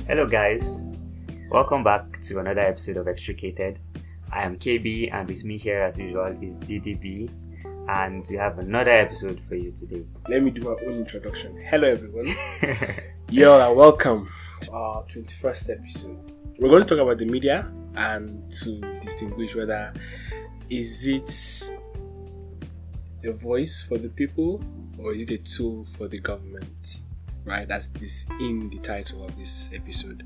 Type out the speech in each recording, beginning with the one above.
Hello guys, welcome back to another episode of X-tricated. I am KB and with me here as usual is DDB and we have another episode for you today. Let me do my own introduction. Hello everyone. You all are welcome to our 21st episode. We're going to talk about the media and to distinguish whether is it a voice for the people or is it a tool for the government? Right, that's this in the title of this episode.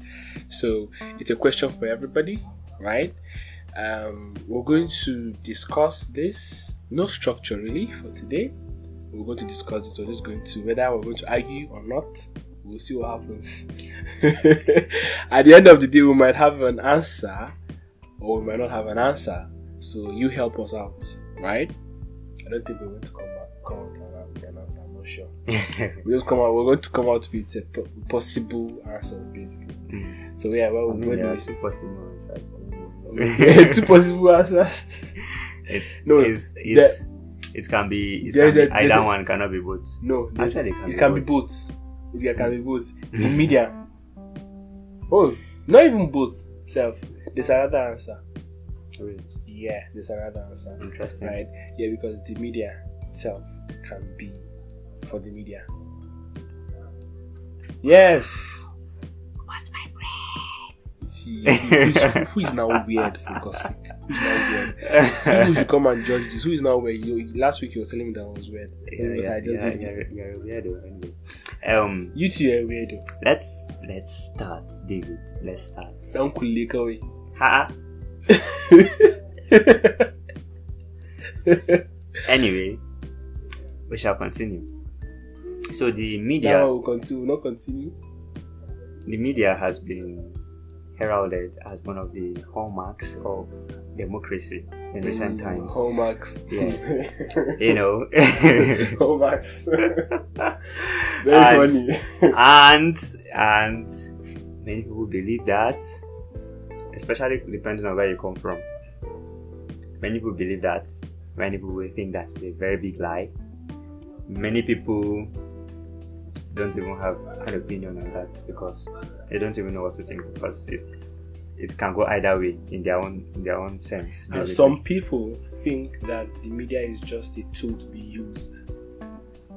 So it's a question for everybody, right? We're going to discuss this. No structure really for today. We're going to discuss this. We're just going to whether we're going to argue or not. We'll see what happens. At the end of the day, we might have an answer or we might not have an answer. So you help us out, right? I don't think we're going to come out with an answer. I'm not sure. We're going to come out with possible answers, basically. So yeah, well, There are two possible answers. two possible answers. It can be either one, cannot be both. No, Actually, it can be both. It can be both. The media. Oh, not even both. There's another answer. Really? Yeah, there's another answer. Interesting. Right? Yeah, because the media itself can be for the media. Yes. What's my brain? See, who is now weird for God's sake? Who's now weird? People should come and judge this. Who is now weird? Last week you were telling me that I was weird. You're a weirdo anyway. You two are a weirdo. Let's start, David. Let's start. Uncle Lekawe. Ha. Anyway, we shall continue. So the media. Now we'll continue. Not continue. The media has been heralded as one of the hallmarks of democracy in recent times. Hallmarks. Yeah. You know. Hallmarks. Very funny. And many people believe that, especially depending on where you come from. Many people believe that. Many people will think that's a very big lie. Many people don't even have an opinion on that because they don't even know what to think because it can go either way in their own sense. And some people think that the media is just a tool to be used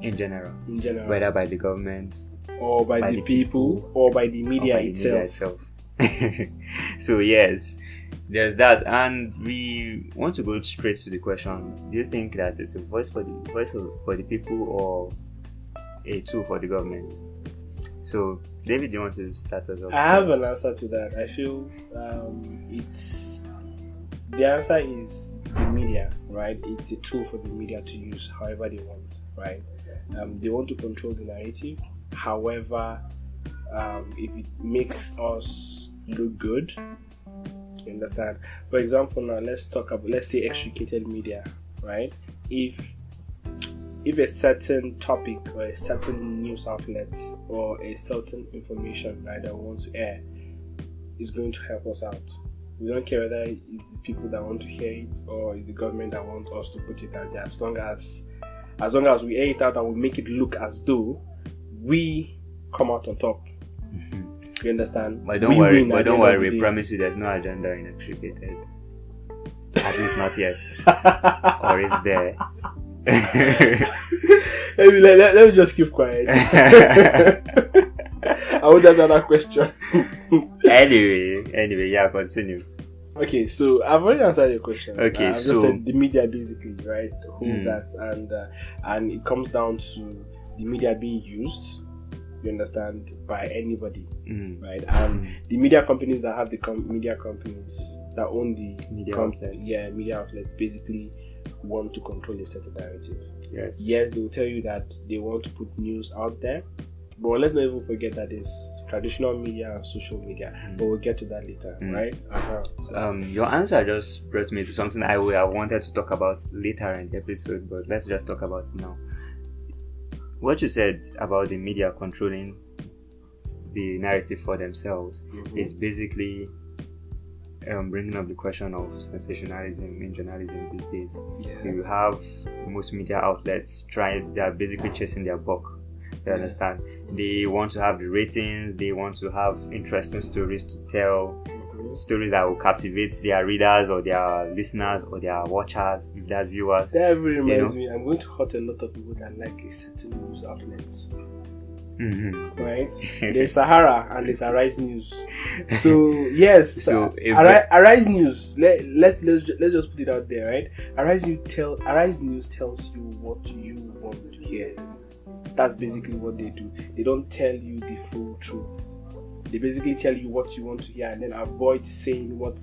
in general, whether by the government or by the people or by the media itself. So yes, there's that, and we want to go straight to the question: do you think that it's a voice for the people or a tool for the government? So, David, do you want to start us off? I have an answer to that. I feel the answer is the media, right? It's a tool for the media to use however they want, right? They want to control the narrative. However, if it makes us look good, you understand? For example, now let's say X-tricated media, right? If a certain topic or a certain news outlet or a certain information that we want to air is going to help us out, we don't care whether it's the people that want to hear it or it's the government that want us to put it out there. As long as we air it out and we make it look as though we come out on top. You understand? But don't worry. We promise you there's no agenda in X-tricated. At least not yet. Or is there? let me just keep quiet. I would answer that question. Anyway, yeah, continue. Okay, so I've already answered your question. Okay, I've just said the media basically, right? Who's that? And it comes down to the media being used, you understand, by anybody, right? And the media companies that have the media companies that own the media outlets. Yeah, media outlets basically want to control a certain narrative. Yes, they will tell you that they want to put news out there, but let's not even forget that there's traditional media and social media. But we'll get to that later, right? Your answer just brought me to something I would have wanted to talk about later in the episode, but let's just talk about it now. What you said about the media controlling the narrative for themselves is basically bringing up the question of sensationalism in journalism these days. You have most media outlets they are basically chasing their buck You understand? They want to have the ratings. They want to have interesting stories to tell. Stories that will captivate their readers or their listeners or their watchers, their viewers. That really reminds me. I'm going to hurt a lot of people that like a certain news outlets. Right? There's Sahara and there's Arise News. So yes, So Arise News. Let's just put it out there, right? Arise News tells you what you want to hear. That's basically what they do. They don't tell you the full truth. They basically tell you what you want to hear and then avoid saying what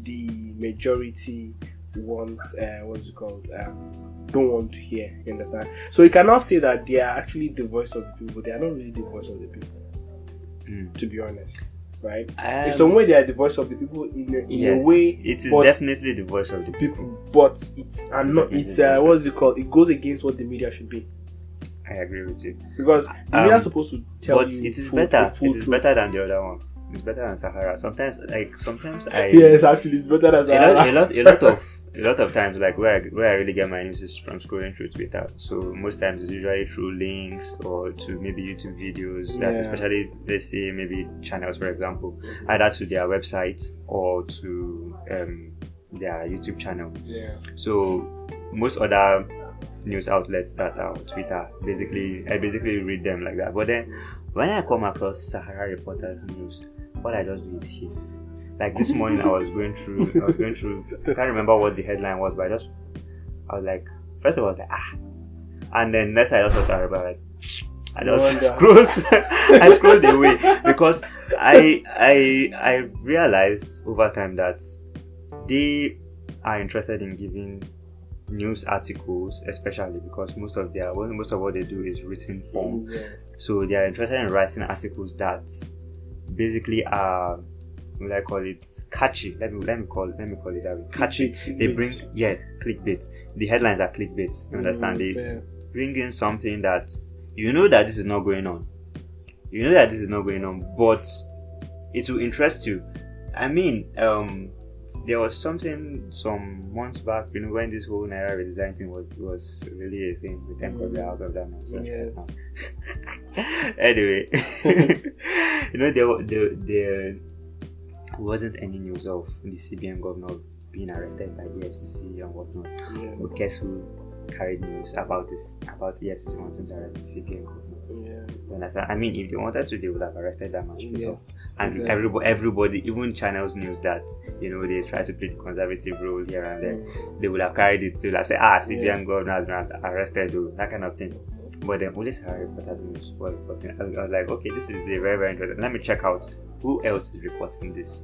the majority wants. Don't want to hear. You understand? So you cannot say that they are actually the voice of the people. They are not really the voice of the people. To be honest, right? In some way, they are the voice of the people. In a way, it is definitely the voice of the people. But it goes against what the media should be. I agree with you. Because the media is supposed to tell you. But it is better. It is better than the other one. It's better than Sahara. Sometimes I. Yes, actually, it's better than Sahara. A lot of times, like where I really get my news is from scrolling through Twitter. So most times it's usually through links or to maybe YouTube videos. That especially, let's say maybe channels, for example, either to their website or to their YouTube channel. Yeah. So most other news outlets that are on Twitter, I basically read them like that. But then when I come across Sahara Reporters news, what I just do is hiss. Like this morning I was going through I can't remember what the headline was, but I was like, first of all I was like, and then next I also saw about like I just scrolled away because I realized over time that they are interested in giving news articles, especially because most of what they do is written form. So they are interested in writing articles that basically are, what I call it, catchy. Let me call it that way. Catchy. They bring clickbait. The headlines are clickbait. You understand? They bring in something that you know that this is not going on. But it will interest you. I mean, there was something some months back, when this whole Naira redesign thing was really a thing. We thank God we're out of that nonsense right now. Anyway, there wasn't any news of the CBN governor being arrested by the FCC and whatnot. But guess who carried news about EFCC wanting to arrest the CBN governor? I mean, if they wanted to, they would have arrested that much people. And everybody, even channels news that they try to play the conservative role here and there, they would have carried it to say, CBN governor has been arrested, that kind of thing. But then only Sahara Reporters news was reporting. I was like, okay, this is a very, very interesting. Let me check out who else is reporting this.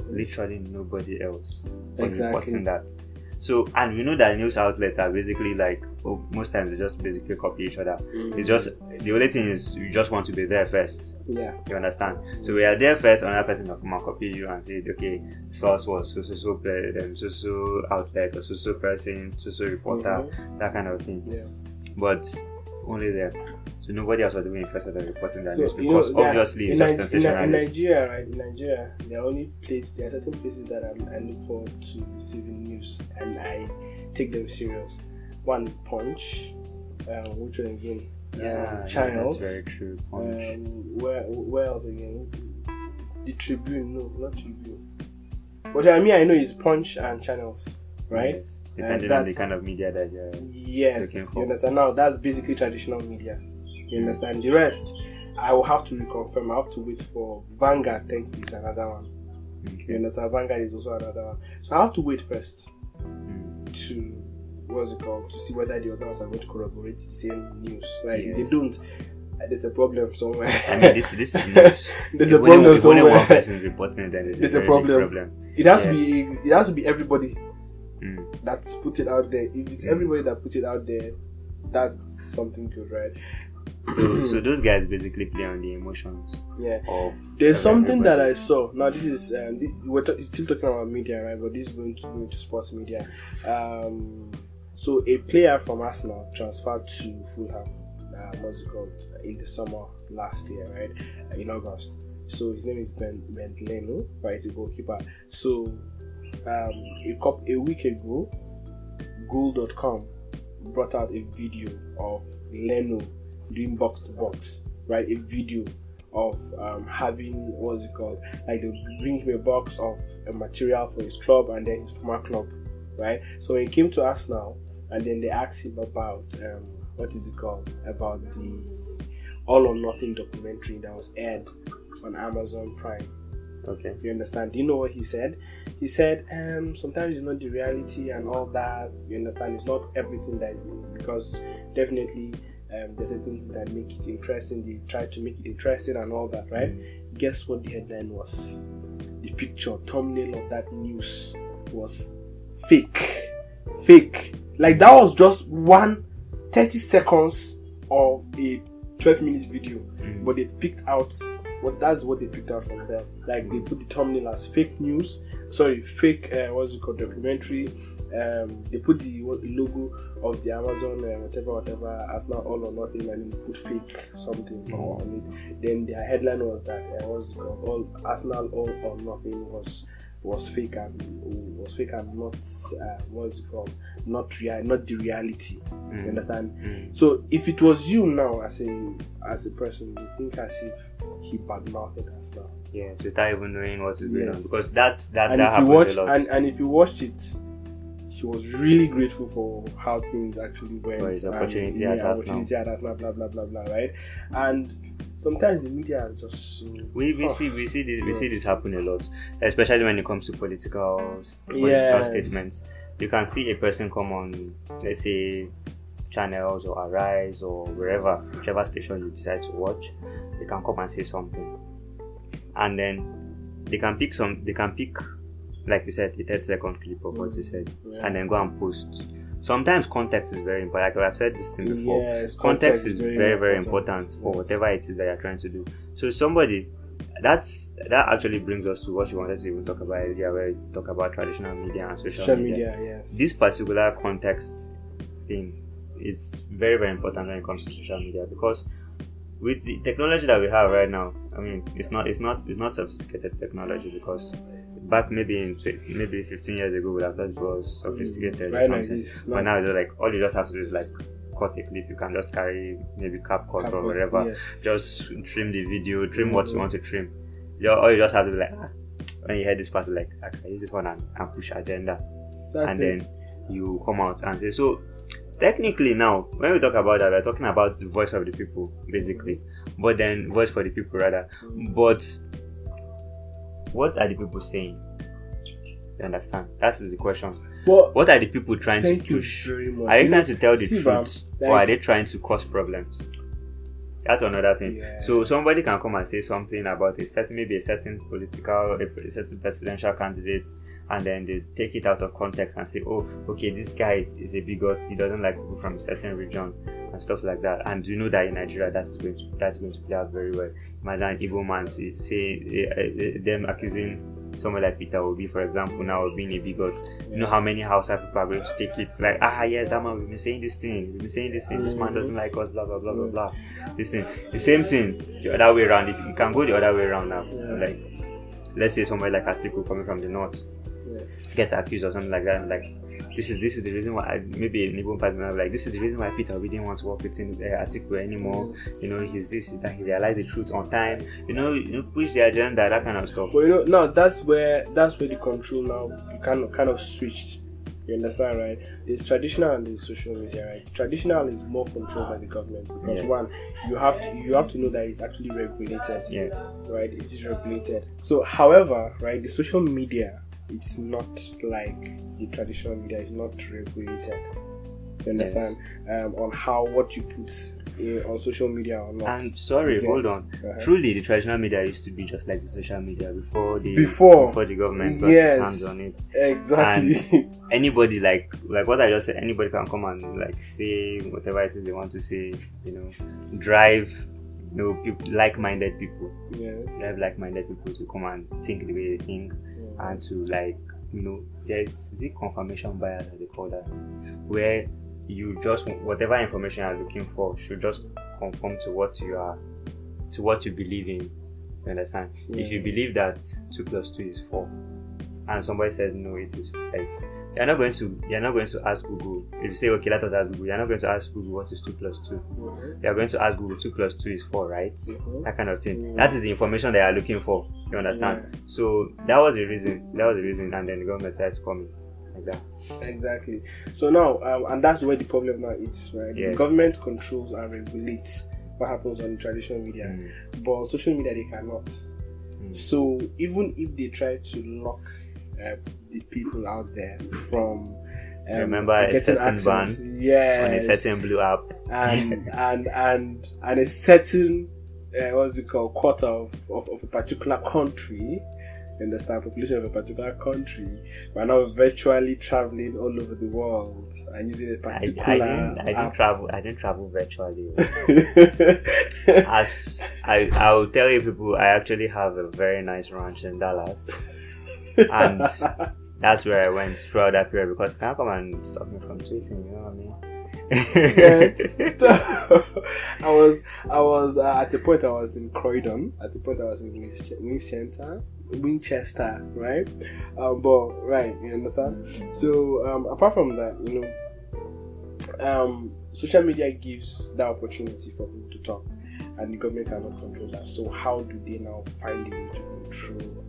Literally nobody else was reporting that. So, and we know that news outlets are basically like, most times they just basically copy each other. It's just, the only thing is you just want to be there first. You understand? So we are there first, another person will come and copy you and say, okay, source was so outlet or so person, so reporter, that kind of thing. But only there. So nobody else was even interested in reporting that news because obviously it's just sensationalist. In Nigeria, there are certain places that I look forward to receiving news and I take them serious. One, Punch, which one again? Channels. That's very true. Punch. Where else again? The Tribune, no, not Tribune. What I know is Punch and Channels, right? Yes. Depending on the kind of media that you're looking for. You understand? Now that's basically traditional media. You understand? The rest, I will have to reconfirm. I have to wait for Vanguard. Thank you, is another one. You understand? Vanguard is also another one. So I have to wait first to to see whether the others are going to corroborate the same news. If they don't, there's a problem somewhere. I mean, this is news. There's a problem somewhere. If only one person is reporting it, then there's a problem. It has to be everybody that's put it out there. If it's everybody that puts it out there, that's something good, right? So those guys basically play on the emotions. There's something that I saw. Now this is we're still talking about media, right? But this is going to sports media. So a player from Arsenal transferred to Fulham. In the summer last year, right? In August. So his name is Ben Leno, right? He's a goalkeeper. So a week ago, Goal.com brought out a video of Leno doing box to box, right? A video of having, what's it called? Like they bring him a box of a material for his club and then his former club, right? So when he came to Arsenal, and then they asked him about what is it called? About the All or Nothing documentary that was aired on Amazon Prime. Okay. You understand? Do you know what he said? He said, sometimes it's not the reality and all that. You understand? It's not everything that because definitely there's a thing that make it interesting. They try to make it interesting and all that, right? Guess what the headline was? The picture, thumbnail of that news was fake. Like that was just 30 seconds of a 12-minute video, but they picked out. That's what they picked out from there. Like they put the thumbnail as fake news. Fake. What's it called? Documentary. They put the logo of the Amazon whatever as now All or Nothing, and they put fake something on it. Then their headline was that what's it called? All Arsenal All or Nothing was fake and not what's it called? Not the reality. You understand? So if it was you now as a person, you think as if he badmouthed us now. Yes, without even knowing what is going on, because that and happens a lot. And if you watched it, he was really grateful for how things actually went. For his opportunity at Arsenal, blah blah blah blah, right? And sometimes the media are just we see this happen a lot, especially when it comes to political statements. You can see a person come on, let's say, channels or Arise or whichever station you decide to watch. They can come and say something, and then they can pick like you said, a 30-second clip of what you said, and then go and post. Sometimes context is very important. Like I've said this thing before. Yes, context is very, very important for whatever it is that you're trying to do. So somebody, that actually brings us to what you wanted to even talk about earlier, where you talk about traditional media and social media. Yes. This particular context thing is very, very important when it comes to social media, because with the technology that we have right now, I mean, it's not sophisticated technology, because back maybe 15 years ago, we would have thought it was sophisticated. Right, but now it's like all you just have to do is like cut a clip. You can just carry maybe CapCut or whatever. Yes. Just trim the video, trim what you want to trim. All you just have to be like, when you hear this part, like, I can use this one and push agenda. Then you come out and say, so technically now, when we talk about that, we're talking about the voice of the people, basically. But then, voice for the people, rather. But what are the people saying? You understand? That is the question. What are the people trying to push? Are you trying to tell the truth, or are they trying to cause problems? That's another thing. Yeah. So somebody can come and say something about a certain presidential candidate, and then they take it out of context and say, oh, okay, this guy is a bigot, he doesn't like people from a certain region and stuff like that. And you know that in Nigeria that's going to play out very well. Imagine an Igbo man say them accusing someone like Peter Obi, for example, now of being a bigot. You know how many Hausa people are going to take it? It's like, yes, that man, we've been saying this thing, this man doesn't like us, blah blah blah blah blah. Listen, the same thing the other way around. If you can go the other way around now, like let's say somebody like Atiku coming from the north gets accused or something like that, and like this is the reason why maybe an Igbo person like this is the reason why Peter Obi didn't want to work with Atiku anymore. You know, he's that he realized the truth on time. You know, push the agenda, that kind of stuff. But now that's where the control now you kind of switched. You understand, right? There's traditional and there's social media, right? Traditional is more controlled by the government because one, you have to know that it's actually regulated. Yes. Right? It is regulated. So, however, right, the social media, it's not like the traditional media. It's not regulated. You understand? On what you put on social media or not. And hold on. Truly, the traditional media used to be just like the social media before the government got its hands on it. Exactly. And anybody like what I just said, anybody can come and like say whatever it is they want to say. You know, drive. People, like-minded people. Yes. Drive like-minded people to come and think the way they think, and to there's the confirmation bias as they call that, where you just whatever information you're looking for should just conform to what you believe in. You understand? If you believe that 2 + 2 is 4, and somebody says no, it is 5, you're not going to ask Google. If you say, okay, let us ask Google, you're not going to ask Google what is 2 plus 2. You're going to ask Google 2 plus 2 is 4, right? That kind of thing. That is the information they are looking for. You understand? So that was the reason. And then the government started coming like that. Exactly. So now, and that's where the problem now is, right? Yes. The government controls and regulates what happens on traditional media, but on social media they cannot. So even if they try to lock the people out there from remember a certain ban on a certain blue app and a certain what's it called, quarter of a particular country, understand, population of a particular country, we're now virtually traveling all over the world and using a particular I didn't travel virtually. As I will tell you people, I actually have a very nice ranch in Dallas, and that's where I went throughout that period, because you can't come and stop me from tweeting, you know what I mean? I was at the point I was in Croydon, at the point I was in Winchester, right? But right, you understand? So apart from that, you know, social media gives that opportunity for people to talk, and the government cannot control that. So how do they now find a way to control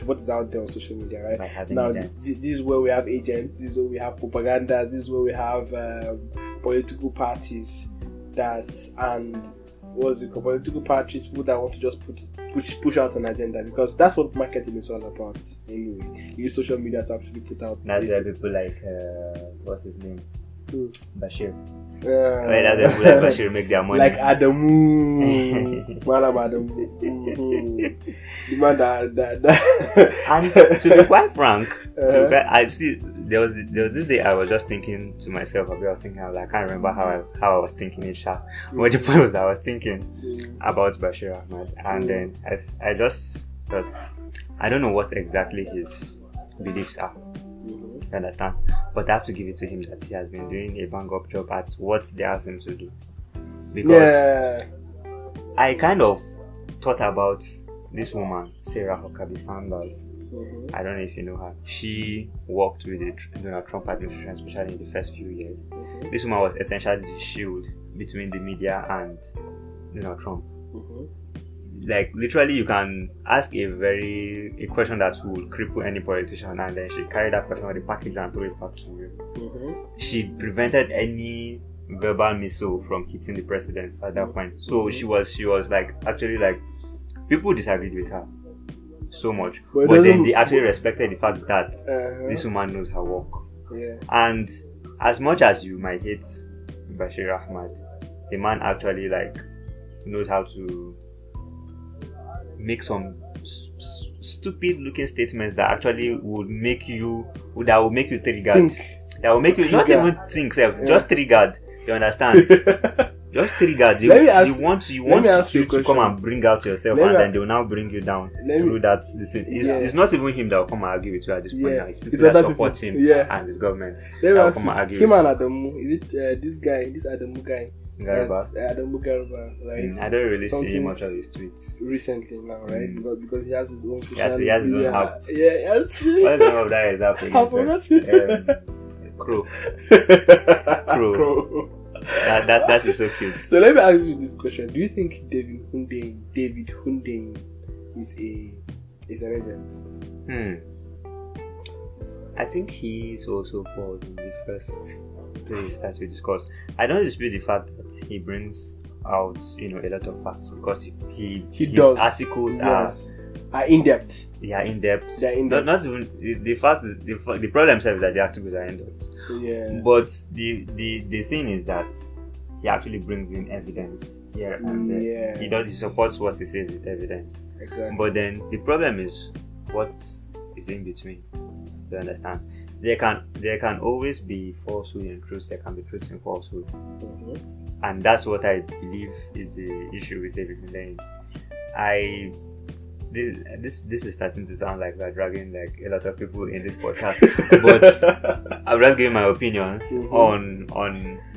what's out there on social media, right? Now this is where we have agents, this is where we have propaganda, this is where we have political parties political parties, people that want to just push out an agenda, because that's what marketing is all about anyway. You use social media to actually put out. That's where people like what's his name? Bashir. Right, that's people like Bashir make their money. Like Adamu, Malam Adamu, the man that. And to be quite frank, I see there was this day I was just thinking to myself. I was like, I can't remember how I was thinking it. But the point was, I was thinking about Bashir Ahmad, and then I just thought, I don't know what exactly his beliefs are. You understand? But I have to give it to him that he has been doing a bang up job at what they asked him to do. Because I kind of thought about this woman, Sarah Huckabee Sanders. I don't know if you know her. She worked with the Donald Trump administration, especially in the first few years. This woman was essentially the shield between the media and Donald Trump. Like literally, you can ask a question that will cripple any politician, and then she carried that question with the package and throw it back to you. She prevented any verbal missile from hitting the president at that point. So she was like, actually, like, people disagreed with her so much, but then they actually respected the fact that this woman knows her work. And as much as you might hate Bashir Ahmad, the man actually like knows how to make some stupid looking statements that actually will make you triggered. That will make you not even think, just triggered. You understand? Just triggered. You want to come and bring out yourself, and then they will now bring you down through that. It's not even him that will come and argue with you at this point. Now. It's people that support him and his government that will come and argue. Him and Adamu, is it this Adamu guy? Adamu Garba, right? I don't really see much of his tweets recently now, right? Because he has his own social media. He has his own app. Yeah, that's true. What is the name of that app again? I forgot it. Crow. That is so cute. So let me ask you this question: do you think David Hundeyin is an agent? I think he also falls in the first place that we discussed. I don't dispute the fact that he brings out, a lot of facts, because his does. Articles are in depth. They are in depth. They're in depth. Not even the fact is the problem is that the articles are in depth. Yeah. But the thing is that he actually brings in evidence here and there. He supports what he says with evidence. Exactly. But then the problem is what is in between. You understand? There can always be falsehood in truth. There can be truth in falsehood, and that's what I believe is the issue with David Hundeyin. This is starting to sound like we're dragging like a lot of people in this podcast, but I'm just giving my opinions on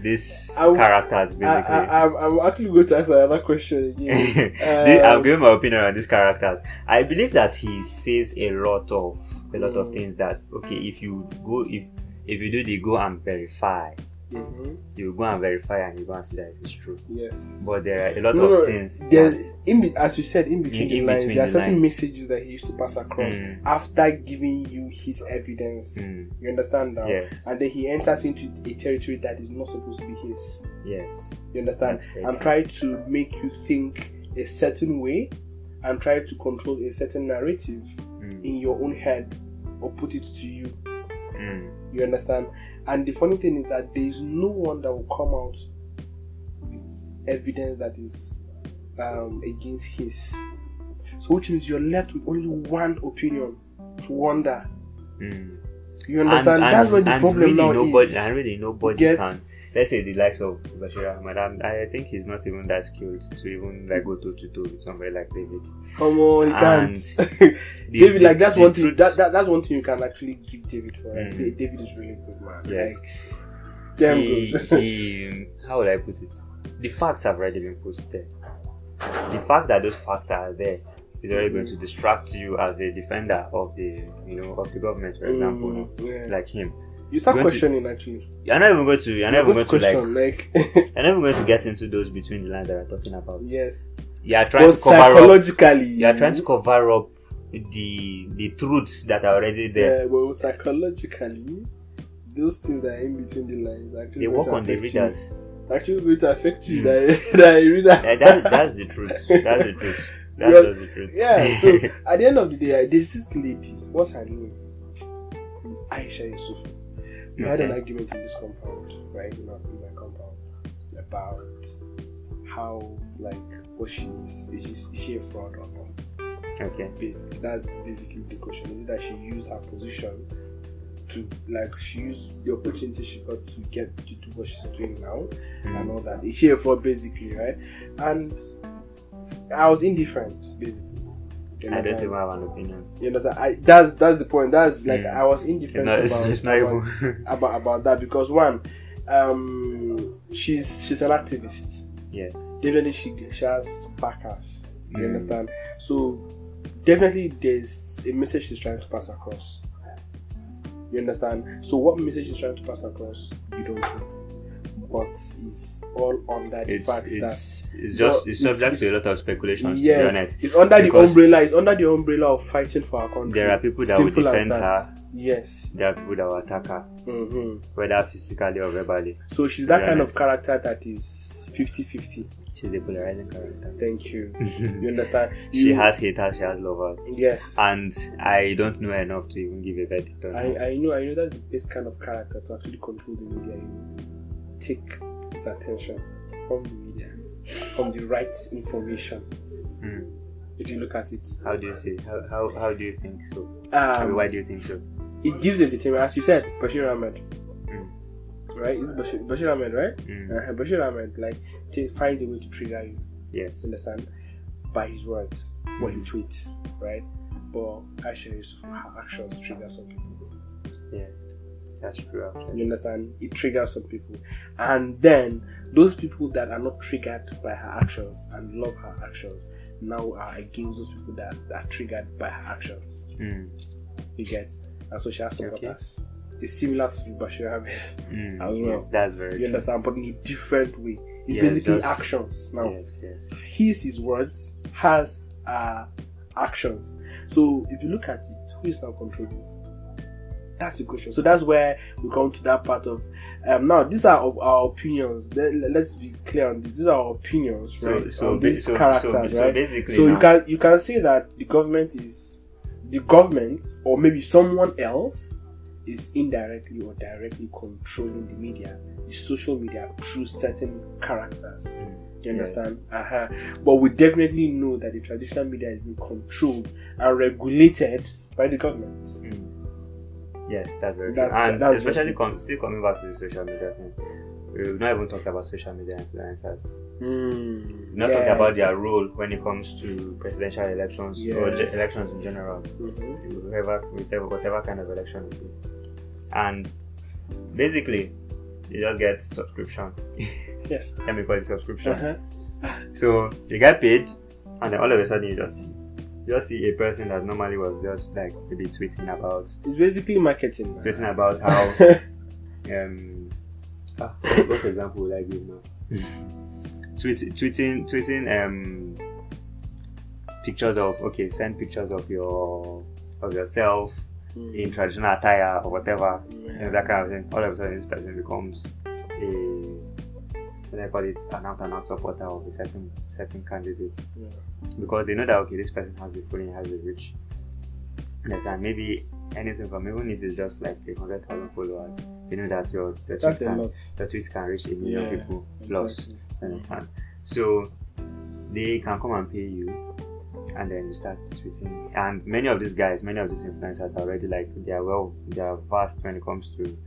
these characters. Basically, I'm actually going to ask another question again. I'm giving my opinion on these characters. I believe that he says a lot of a lot of things that, okay, if you do the go and verify, you go and verify and you go and see that it is true. Yes. But there are a lot of things as you said, in between the lines, there are certain messages that he used to pass across after giving you his evidence. You understand now? Yes. And then he enters into a territory that is not supposed to be his. Yes. You understand? And try to make you think a certain way and try to control a certain narrative in your own head or put it to you. You understand? And the funny thing is that there is no one that will come out with evidence that is against his. So which means you're left with only one opinion to wonder. You understand? That's where the problem really now is. And really nobody can. Let's say the likes of Bashir Ahmad. I think he's not even that skilled to even like go toe to toe with somebody like David. Come on, he can't. David, like that's one thing. That's one thing you can actually give David for. Like, David is really good, man. Yes. Like, damn good. How would I put it? The facts have already been posted. The fact that those facts are there is already going to distract you as a defender of the government, for example, like him. You start questioning actually. You're not even going to. You're never going to you're never going to get into those between the lines that we're talking about. Yes. You are trying to cover psychologically. You are trying to cover up the truths that are already there. Yeah, but psychologically, those things that are in between the lines actually they work on the readers. Actually, going to affect you. That reader. That's the truth. That's the truth. That's the truth. Yeah. So at the end of the day, there's this lady. What's her name? Aisha Yusuf. We had an argument in this compound, right? In my compound, about how, like, what she is she a fraud or not? Okay. That's basically the question. Is it that she used her position to, like, she used the opportunity she got to get to do what she's doing now and all that? Is she a fraud, basically, right? And I was indifferent, basically. I don't even have an opinion. You understand? That's the point. That's like I was indifferent about that because one, she's an activist. Yes. Definitely she has backers. You understand? So definitely there's a message she's trying to pass across. You understand? So what message she's trying to pass across, you don't know. But it's all under the fact that it's subject to a lot of speculations. Yes, to be honest. It's under the umbrella of fighting for our country. There are people that will defend her. Yes. There are people that will attack her, whether physically or verbally. So she's that kind of character that is 50-50. She's a polarizing character. Thank you. You understand? She has haters, she has lovers. Yes. And I don't know enough to even give a verdict on her. I know that's the best kind of character to actually control the media. Take his attention from the media, from the right information. If you look at it, how do you say? How do you think so? Why do you think so? It gives entertainment, as you said. Bashir Ahmed, right? It's Bashir Ahmed, right? Bashir Ahmed, like, finds a way to trigger you. Yes, understand? By his words, what he tweets, right? But actually, her actions trigger some people. Yeah. That's true, actually. You understand? It triggers some people. And then, those people that are not triggered by her actions and love her actions now are against those people that are triggered by her actions. You get? And so she has supporters. It's similar to Bashir Ahmed as well. Yes, that's very true. Understand? But in a different way. It's basically actions now. Yes. His words, has actions. So, if you look at it, who is now controlling? That's the question. So that's where we come to that part of now these are our opinions. Let's be clear on this. These are our opinions, right? So these characters, right? So basically, you can say that the government or maybe someone else is indirectly or directly controlling the media, the social media, through certain characters. You understand? But we definitely know that the traditional media is being controlled and regulated by the government. Yes, that's very true. And especially still coming back to the social media thing, we've not even talked about social media influencers. We've not talked about their role when it comes to presidential elections or elections in general, whatever kind of election it is. And basically, you just get subscription. Yes. Let me call it subscription. So you get paid, and then all of a sudden you just see just see a person that normally was just like maybe tweeting about. It's basically marketing. Man. Tweeting about how what example would I give now? tweeting pictures of send pictures of yourself in traditional attire or whatever, that kind of thing. All of a sudden this person becomes I call it an out supporter of a certain candidate, because they know that this person has the following, has the reach. Yes, and maybe anything from, even if it's just like 100,000 followers, they know that your tweets can reach 1 million people plus. Exactly. Understand? So they can come and pay you, and then you start tweeting. And many of these influencers are already like they are vast when it comes to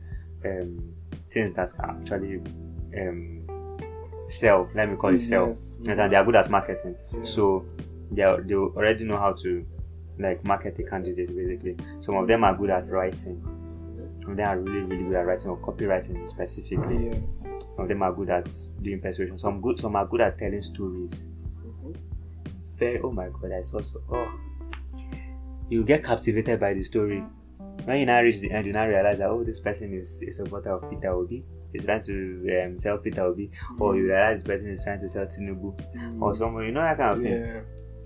things that can actually sell. Let me call it sell. Yes. And they are good at marketing. Yeah. So they already know how to like market a candidate basically. Some of them are good at writing. Some of them are really, really good at writing, or copywriting specifically. Yes. Some of them are good at doing persuasion. Some are good at telling stories. Oh my god, I saw you get captivated by the story. When you now reach the end, you now realize that this person is a supporter of Peter Obi. He's trying to sell Peter Obi, or you realize this person is trying to sell Tinubu, or someone, that kind of thing.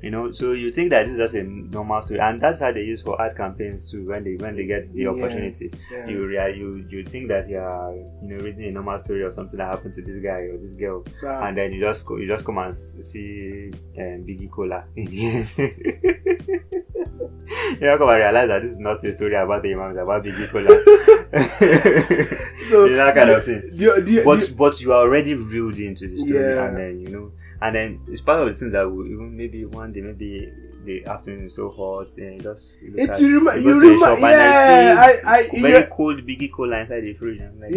Yeah. So you think that this is just a normal story, and that's how they use for ad campaigns too. When they get the opportunity, you think that you are reading a normal story of something that happened to this guy or this girl, and then you just come and see Biggie Cola. You come and realize that this is not a story about the imam, it's about Biggie Cola. So that kind of thing. But you are already reeled into the story, and then it's part of the things that will even maybe one day, maybe the afternoon is so hot, and very cold Biggie Cola inside the fridge. And like,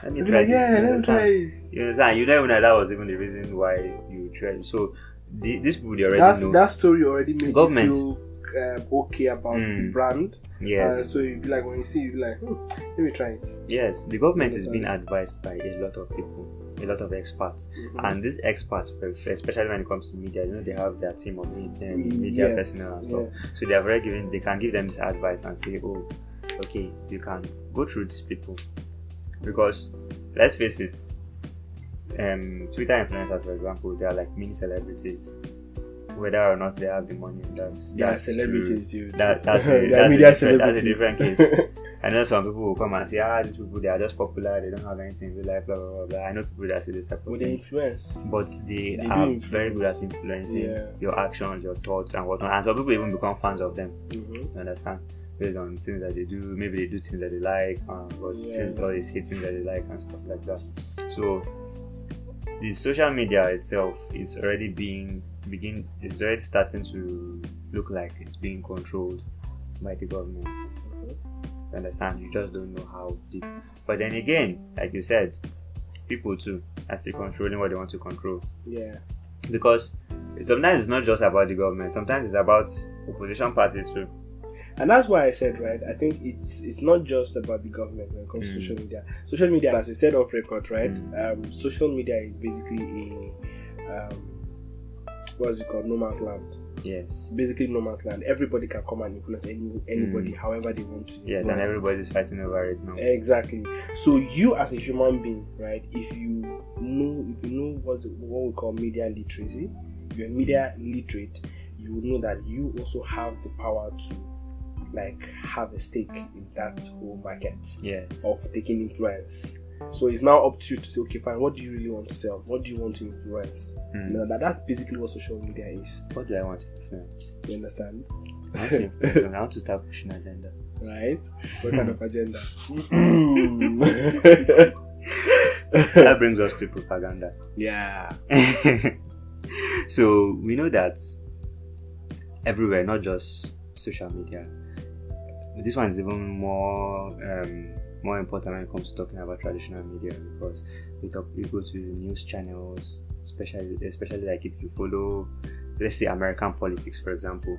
let me try this. Let me try it. You understand? You don't even know that was even the reason why you tried. So this people they already know. That story already made Government. you feel okay about the brand. Yes. So you'd be like, when you see, you'd be like, let me try it. Yes, the government is being advised by a lot of people, a lot of experts, and these experts, especially when it comes to media, they have their team of media personnel and stuff. So they have already they can give them this advice and say, okay, you can go through these people, because let's face it, Twitter influencers, for example, they are like mini celebrities. Whether or not they have the money, that's celebrities. That's a different case. I know some people will come and say, these people, they are just popular, they don't have anything in real life, blah, blah, blah, blah. I know people that say this type of thing. Influence. But they are very good at influencing your actions, your thoughts, and whatnot. And some people even become fans of them. You understand? Based on things that they do. Maybe they do things that they like, or they say things that they like, and stuff like that. So, the social media itself is already it's already starting to look like it's being controlled by the government. You understand? You just don't know how deep. But then again, like you said, people too are still controlling what they want to control. Yeah. Because sometimes it's not just about the government. Sometimes it's about opposition parties too. And that's why I said, right, I think it's not just about the government when it comes to social media. Social media, as I said off record, right, social media is basically what's it called? No man's land. Yes. Basically no man's land. Everybody can come and influence anybody however they want to. Yeah, and everybody's fighting over it now. Exactly. So you as a human being, right, if you know what we call media literacy, you're media literate, you will know that you also have the power to have a stake in that whole market of taking influence. So it's now up to you to say, okay, fine, what do you really want to sell? What do you want to influence? That's basically what social media is. What do I want to influence? You understand? I want to start pushing agenda. Right? What kind of agenda? That brings us to propaganda. Yeah. So we know that everywhere, not just social media. This one is even more important when it comes to talking about traditional media, because we go to news channels, especially like if you follow, let's say, American politics, for example.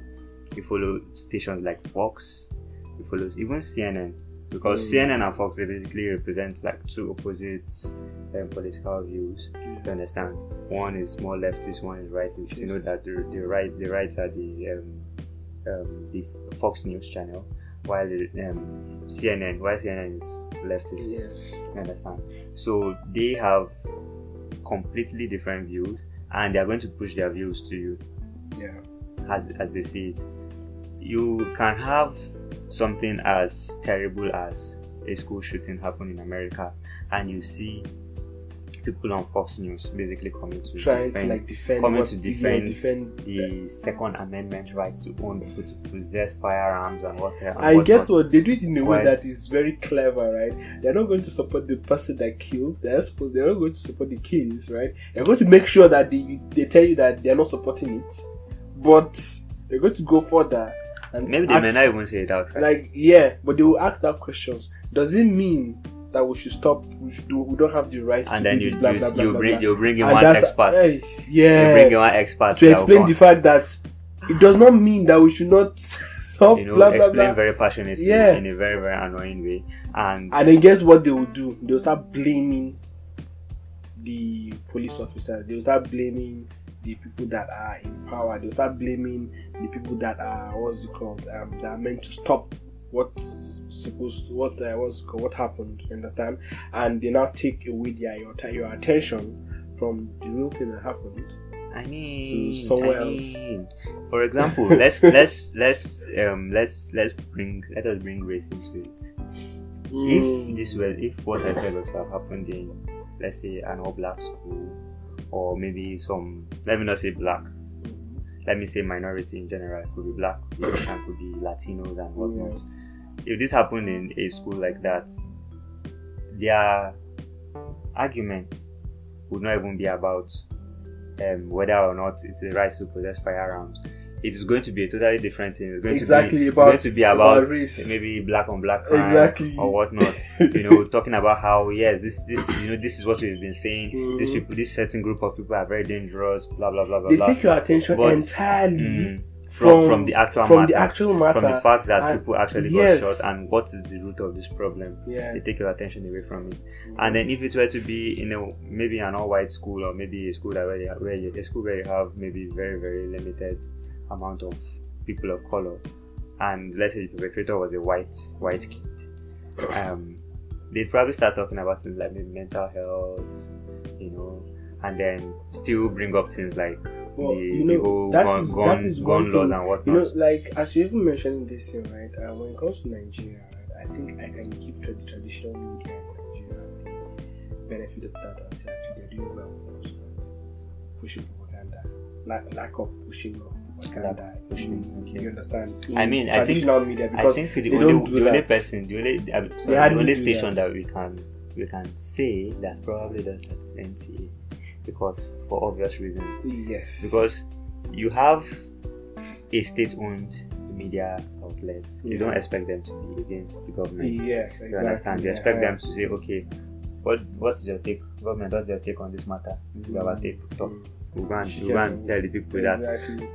You follow stations like Fox, you follow even CNN, because CNN and Fox, they basically represent like two opposite political views. You understand? One is more leftist, one is rightist. You know that the rights are the the Fox News channel, while CNN is leftist. Yeah. You understand? So they have completely different views, and they are going to push their views to you. Yeah. As they see it. You can have something as terrible as a school shooting happen in America, and you see people on Fox News basically coming to defend the Second Amendment right to own people, to possess firearms and whatever. I guess what they do it in a way that is very clever, right? They're not going to support the person that killed. They're not going to support the kills, right? They're going to make sure that they tell you that they're not supporting it, but they're going to go further. And maybe they may not even say it out. Like, yeah, but they will ask that questions. Does it mean that we should stop? We don't have the right to do this, blah, blah, blah, you blah, bring in and one expert. Yeah, you bring in one expert to explain the fact that it does not mean that we should not stop. Blah, blah, explain blah. very passionately, in a very, very annoying way, and then guess what they will do? They will start blaming the police officers. They will start blaming the people that are in power. They'll start blaming the people that are that are meant to stop what happened. You understand? And they now take away your attention from the real thing that happened. To somewhere else. For example, let us bring race into it. If what I said was to have happened in, let's say, an all-black school, or maybe let me not say black, let me say minority in general. It could be black, could be Asian, could be Latinos and whatnot. If this happened in a school like that, their argument would not even be about whether or not it's the right to possess firearms. It is going to be a totally different thing. It's going to be about race. Maybe black on black crime or whatnot. Talking about how this is what we've been saying. These people, this certain group of people are very dangerous. Blah blah blah blah. They take your attention entirely from the actual matter, from the fact that people actually got shot, and what is the root of this problem. They take your attention away from it. And then if it were to be maybe an all-white school, or maybe a school where you have maybe very, very limited amount of people of color, and let's say the perpetrator was a white kid, they'd probably start talking about things like maybe mental health, and then still bring up things like the whole gun laws and whatnot. Like as you even mentioned this thing, right? When it comes to Nigeria, right, I think I can give the traditional media in Nigeria the benefit of that and say actually they're doing well, pushing propaganda, lack of pushing of propaganda. You understand? I think traditional media, because I think the only station that we can say that probably does that is NTA, because for obvious reasons. Yes. Because you have a state-owned media outlet, you don't expect them to be against the government. Yes, exactly. You understand? You expect them to say, okay, what is your take, government? What's your take on this matter? We have a take. Talk. We'll go and tell the people that.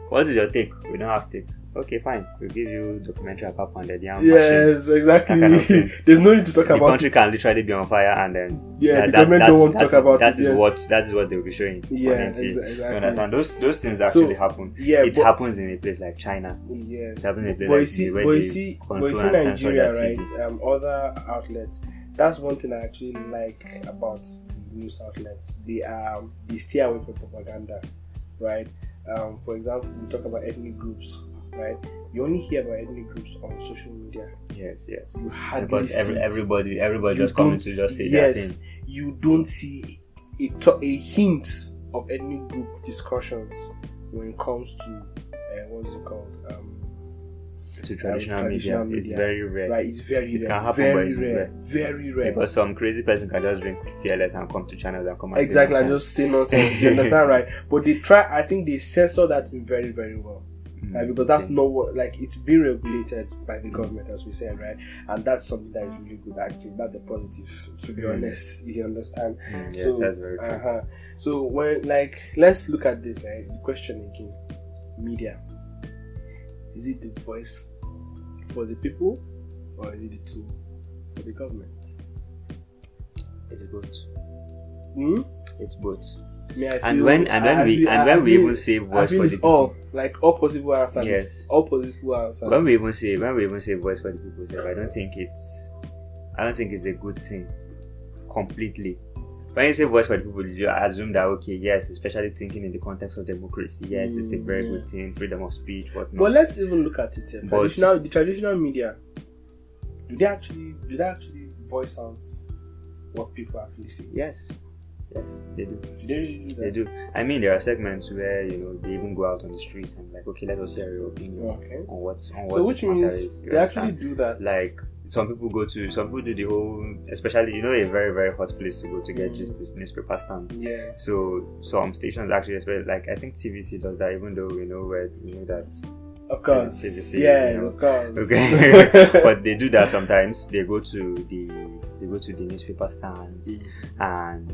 What is your take? We don't have take. Okay, fine. We'll give you documentary about pounded yam. Yes, exactly. Kind of There's no need to talk about it. The country can literally be on fire, and then the government don't want to talk about it. That is what they'll be showing. Yeah, exactly. And those things actually happen. Yeah, it happens in a place like China. Yes. It happens in a place but you see Nigeria, right? Other outlets. That's one thing I actually like about news outlets. They stay away from propaganda, right? For example, we talk about ethnic groups, right? You only hear about ethnic groups on social media. Yes. You hardly because everybody just coming to just say that thing. You don't see a hint of ethnic group discussions when it comes to what's it called? To traditional media. It's very rare. Right, it's very rare. It can happen, very but rare. Very rare. Because some crazy person can just drink fearless and come to channels and come and exactly, and just say nonsense. You understand, right? But they try. I think they censor that very, very well. Right? Because that's not what, it's being regulated by the government, as we said, right? And that's something that is really good. Actually, that's a positive. To be honest, you understand. Yes, so that's very true. So when let's look at this, right? The question again: media. Is it the voice for the people, or is it the tool for the government? It's both. Hmm? It's both. And when we even say voice for the people, all possible answers. Yes. All possible answers. When we even say voice for the people, I don't think it's a good thing completely. When you say voice for the people, you assume that okay, yes, especially thinking in the context of democracy, yes, it's a very good thing, freedom of speech, whatnot. But let's even look at it. The traditional media, do they actually voice out what people actually say? Yes, they do. Do they really do that? They do. I mean, there are segments where they even go out on the streets and like, okay, let us hear your opinion on what. So which means they actually do that. Like some people do the whole, especially a very very hot place to go to get just this newspaper stand. Yeah. So some stations actually, like I think TVC does that, even though we know that. Of course. TVC, of course. Okay. But they do that sometimes. They go to the newspaper stands and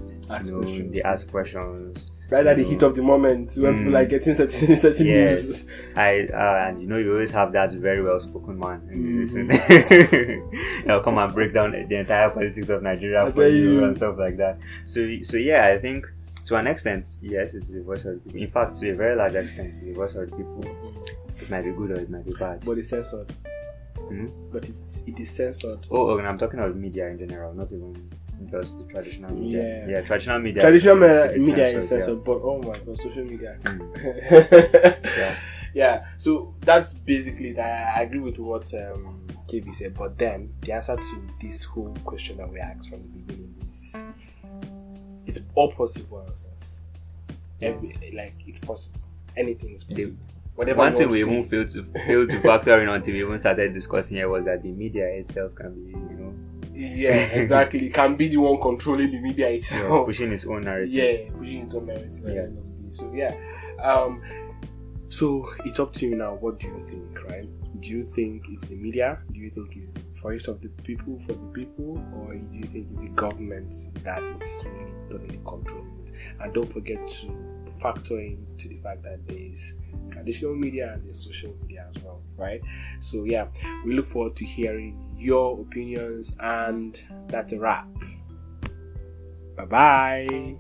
they ask questions. Right at the heat of the moment when people are getting certain news. And you always have that very well spoken man he'll come and break down the entire politics of Nigeria for you and stuff like that. So yeah, I think to an extent, yes, it's the voice of the people. In fact, to a very large extent, it's the voice of the people. It might be good or it might be bad. But it's censored. But it is censored. Oh, and I'm talking about media in general, not even just the traditional media. Yeah, traditional media. Traditional media is censored, but oh my god, social media. Yeah. So that's basically that. I agree with what KB said, but then the answer to this whole question that we asked from the beginning is it's all possible answers. It's possible. Anything is possible. One thing we even failed to factor in until we even started discussing here was that the media itself can be, Yeah, exactly. It can be the one controlling the media itself. Pushing its own narrative. Yeah, pushing its own narrative. Yeah. So yeah. So it's up to you now. What do you think, right? Do you think it's the media? Do you think it's the voice of the people for the people? Or do you think it's the government that is really totally controlling it? And don't forget to factor into the fact that there is traditional media and there's social media as well, right? So yeah, we look forward to hearing your opinions, and that's a wrap. Bye bye.